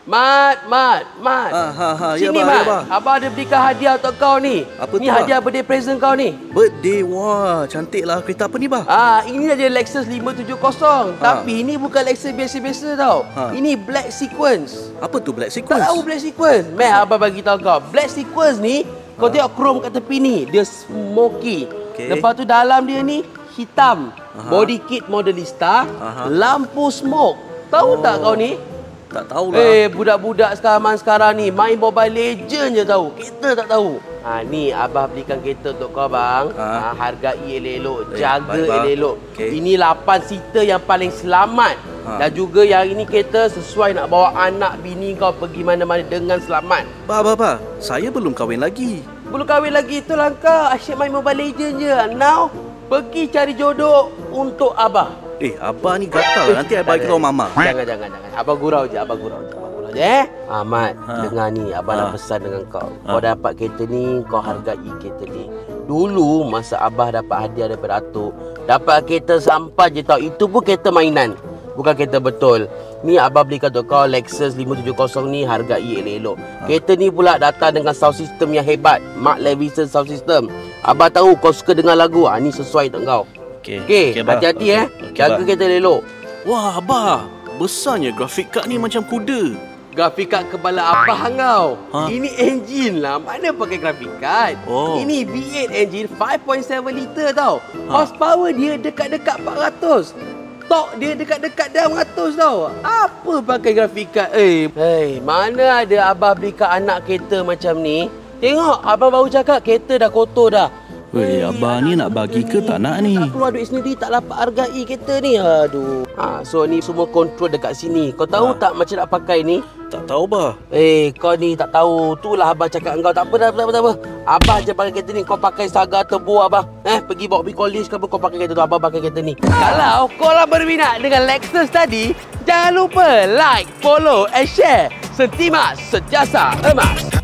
Mat. Ya, Sini, bah, Mat. ya, bah. Abah ada belikan hadiah untuk kau ni. Apa ni tu, hadiah birthday present kau ni. Birthday, wah, cantik lah. Kereta apa ni, bah? Ini ada Lexus 570. Tapi ini bukan Lexus biasa-biasa tau. Ini Black Sequence. Apa tu Black Tak Sequence? tahu Black Sequence? Abah bagi tahu kau. Black Sequence ni, kau tengok chrome kat tepi ni. Dia smoky. Lepas tu dalam dia ni, hitam. Body kit Modelista. Lampu smoke. Tahu tak kau ni? Tak tahulah. Budak-budak sekarang ni main Mobile Legend je tahu. Kita tak tahu. Ni Abah belikan kereta untuk kau, bang. Hargai elok-elok, jaga elok-elok. Ini 8 seater yang paling selamat. Dan juga yang ini kereta sesuai nak bawa anak bini kau pergi mana-mana dengan selamat. Bah, saya belum kahwin lagi. Belum kahwin lagi, itulah kau. Asyik main Mobile Legend je. Now, pergi cari jodoh untuk Abah. Abah ni gatal. Nanti Abah bagi tahu mama. Jangan. Abah gurau je. Ahmad, dengar ni. Abah nak pesan dengan kau. Kau dapat kereta ni, kau hargai kereta ni. Dulu, masa Abah dapat hadiah daripada Atuk, dapat kereta sampai je tau. Itu pun kereta mainan. Bukan kereta betul. Ni Abah belikan untuk kau Lexus 570 ni, hargai elok-elok. Kereta ni pula datang dengan sound system yang hebat. Mark Levinson sound system. Abah tahu kau suka dengar lagu. Ni sesuai untuk kau. Okey, hati-hati jaga kereta elok. Wah, Abah, besarnya grafik kad ni macam kuda. Grafik kad kepala Abah kau. Ini engine lah. Mana pakai grafik kad? Ini V8 engine 5.7 liter tau. Horsepower dia dekat-dekat 400. Torque dia dekat-dekat dalam 100 tau. Apa pakai grafik kad? Mana ada Abah belikan anak kereta macam ni? Tengok, Abang baru cakap kereta dah kotor dah. Abah ni nak bagi ke tak nak ni? Tak keluar duit sendiri, tak dapat hargai kereta ni. Aduh. So ni semua kontrol dekat sini. Kau tahu tak macam nak pakai ni? Tak tahu, bah. Kau ni tak tahu. Itulah Abah cakap engkau. Tak apa. Abah je pakai kereta ni. Kau pakai Saga Turbo Abah. Pergi bawa pergi college ke apa, kau pakai kereta tu. Abah pakai kereta ni. Kalau korang berminat dengan Lexus tadi, jangan lupa like, follow and share. Setimas Sejasa Emas.